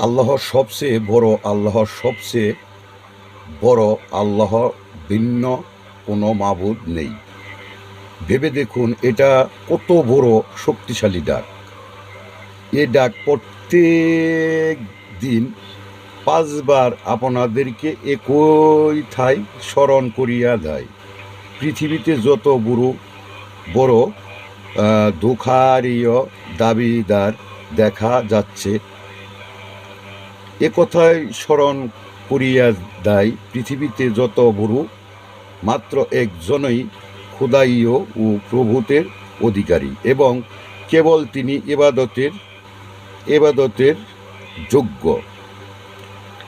আল্লাহর সবচেয়ে বড়, আল্লাহর সবচেয়ে বড়, আল্লাহ ভিন্ন কোনো মাবুদ নেই। ভেবে দেখুন এটা কত বড় শক্তিশালী ডাক। এ ডাক প্রত্যেক দিন 5 বার আপনাদেরকে একই ঠাই স্মরণ করিয়া দেয়। পৃথিবীতে যত বড় বড় দুখারীয় দাবিদার দেখা যাচ্ছে, একথাই স্মরণ করিয়া দেয় পৃথিবীতে যত বড় মাত্র একজনই খোদাইও ও প্রভুতের অধিকারী, এবং কেবল তিনি এবাদতের যোগ্য।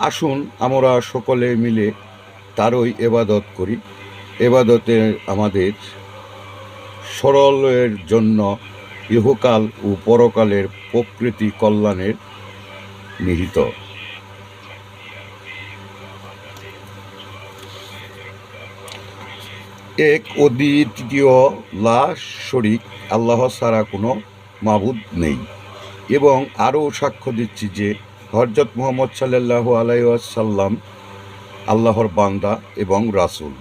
আসুন আমরা সকলে মিলে তারই এবাদত করি। এবাদতে আমাদের সরলের জন্য ইহকাল ও পরকালের প্রকৃতি কল্যাণের নিহিত। এক অদ্বিতীয় লা শরীক আল্লাহ ছাড়া কোনো মাবুদ নেই, এবং আরও সাক্ষ্য দিচ্ছি যে হযরত মুহাম্মদ সাল্লাল্লাহু আলাইহি ওয়াসাল্লাম আল্লাহর বান্দা এবং রাসূল।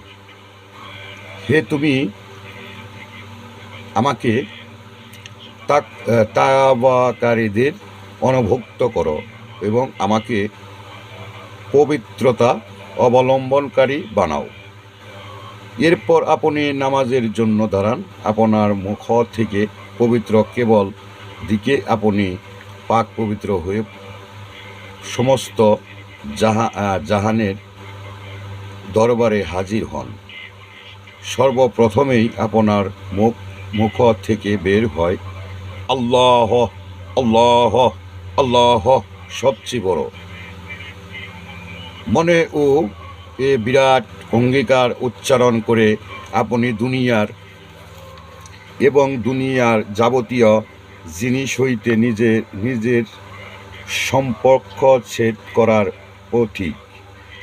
হে তুমি আমাকে তাওবাকারীদের অন্তর্ভুক্ত করো এবং আমাকে পবিত্রতা অবলম্বনকারী বানাও। এরপর আপনি নামাজের জন্য দাঁড়ান। আপনার মুখ থেকে পবিত্র কেবল দিকে আপনি পাক পবিত্র হয়ে সমস্ত জাহানের দরবারে হাজির হন। সর্বপ্রথমেই আপনার মুখ থেকে বের হয় আল্লাহ, আল্লাহ, আল্লাহ সবচেয়ে বড়। মনে ও এ বিরাট অঙ্গীকার উচ্চারণ করে আপনি দুনিয়ার যাবতীয় জিনিস হইতে নিজের সম্পর্ক ছেদ করার প্রতীক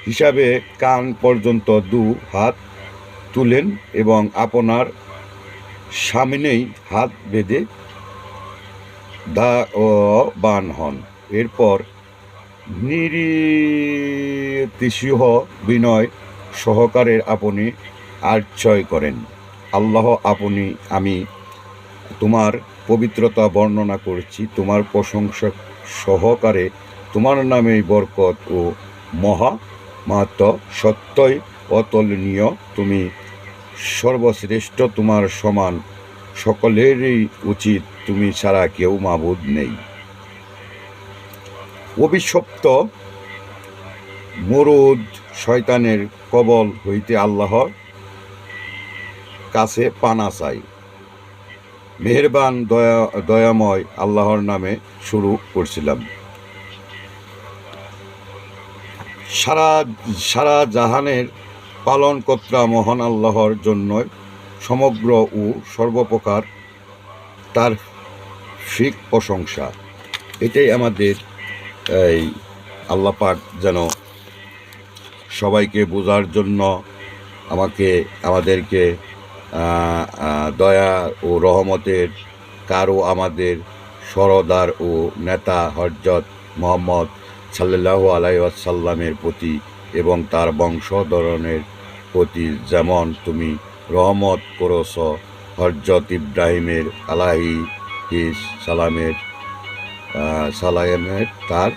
হিসাবে কান পর্যন্ত 2 হাত তুলেন এবং আপনার সামনেই হাত বেঁধে দায়বান হন। এরপর নিরতিশয় বিনয় সহকারে আপনি আশ্রয় করেন আল্লাহ, আমি তোমার পবিত্রতা বর্ণনা করছি, তোমার প্রশংসা সহকারে তোমার নামে বরকত ও মাহাত্ম্য সত্যই অতুলনীয়। তুমি সর্বশ্রেষ্ঠ, তোমার সমান সকলেরই উচিত, তুমি ছাড়া কেউ মাবুদ নেই। অভিশপ্ত মরুদ শয়তানের কবল হইতে আল্লাহর কাছে পানা চাই। মেহেরবান দয়াময় আল্লাহর নামে শুরু করছিলাম। সারা জাহানের পালনকর্তা মহান আল্লাহর জন্য সমগ্র ও সর্বপ্রকার তার ফিক প্রশংসা। এটাই আমাদের এই আল্লাহ পাক যেন সবাইকে বোঝার জন্য আমাদেরকে দয়া ও রহমতের কারো আমাদের সরদার ও নেতা হযরত মুহাম্মদ সাল্লাল্লাহু আলাইহি ওয়াসাল্লামের প্রতি এবং তার বংশধরের প্রতি যেমন তুমি রহমত করেছ হযরত ইব্রাহিমের আলাইহিস সালামের তার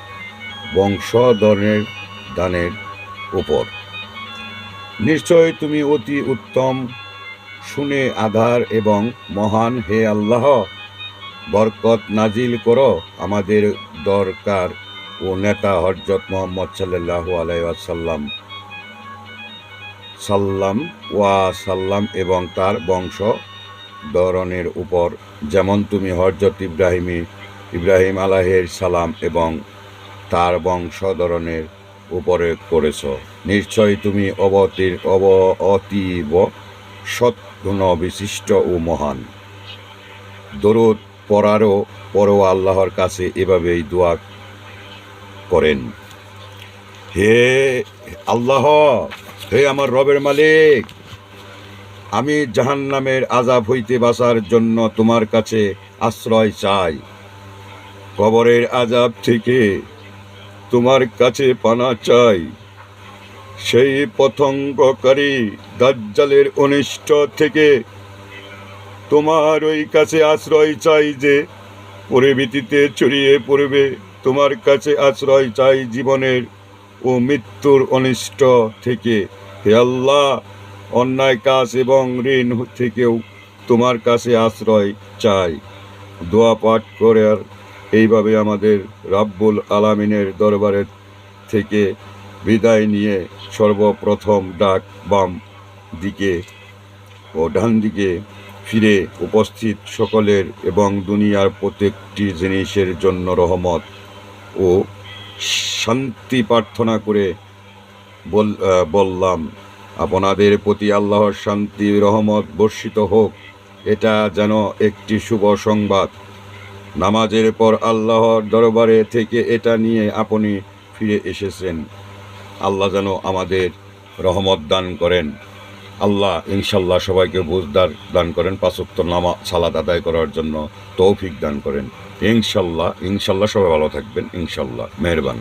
বংশধরের দানের উপর। নিশ্চয় তুমি অতি উত্তম, শুনে আধার এবং মহান। হে আল্লাহ, বরকত নাজিল করো আমাদের দরকার ও নেতা হযরত মুহাম্মদ সাল্লাল্লাহু আলাইহি ওয়াসাল্লাম এবং তার বংশধরের উপর, যেমন তুমি হযরত ইব্রাহিম আলাইহিস সালাম এবং তার বংশধরের উপরে করেছ। নিশ্চয় তুমি অতীব সৎগুণ বিশিষ্ট ও মহান। দরুদ পরও আল্লাহর কাছে এভাবেই দোয়া করেন, হে আল্লাহ, হে আমার রবের মালিক, আমি জাহান্নামের আযাব হইতে বাঁচার জন্য তোমার কাছে আশ্রয় চাই। কবরের আযাব থেকে তোমার কাছে পানা চাই সেই পতঙ্গকারী দাজ্জালের অনিষ্ট থেকে। তোমার ওই কাছে আশ্রয় চাই যে পরিভীতিতে ছড়িয়ে পড়বে। তোমার কাছে আশ্রয় চাই জীবনের ও মৃত্যুর অনিষ্ট থেকে। হে আল্লাহ, অন্যায় কাজ এবং ঋণ থেকেও তোমার কাছে আশ্রয় চাই। দোয়া পাঠ করে আর এইভাবে আমাদের রাব্বুল আলামিনের দরবারে থেকে বিদায় নিয়ে সর্বপ্রথম ডাক বাম দিকে ও ডান দিকে ফিরে উপস্থিত সকলের এবং দুনিয়ার প্রত্যেকটি জিনিসের জন্য রহমত ও শান্তি প্রার্থনা করে বললাম, আপনাদের প্রতি আল্লাহর শান্তি রহমত বর্ষিত হোক। এটা যেন একটি শুভ সংবাদ। নামাজের পর আল্লাহর দরবারে থেকে এটা নিয়ে আপনি ফিরে এসেছেন। আল্লাহ যেন আমাদের রহমত দান করেন। আল্লাহ ইনশাল্লাহ সবাইকে বুঝদার দান করেন, 5 ওয়াক্ত নামাজ সালাত আদায় করার জন্য তৌফিক দান করেন। ইনশাল্লাহ সবাই ভালো থাকবেন। ইনশাল্লাহ, মেহেরবান।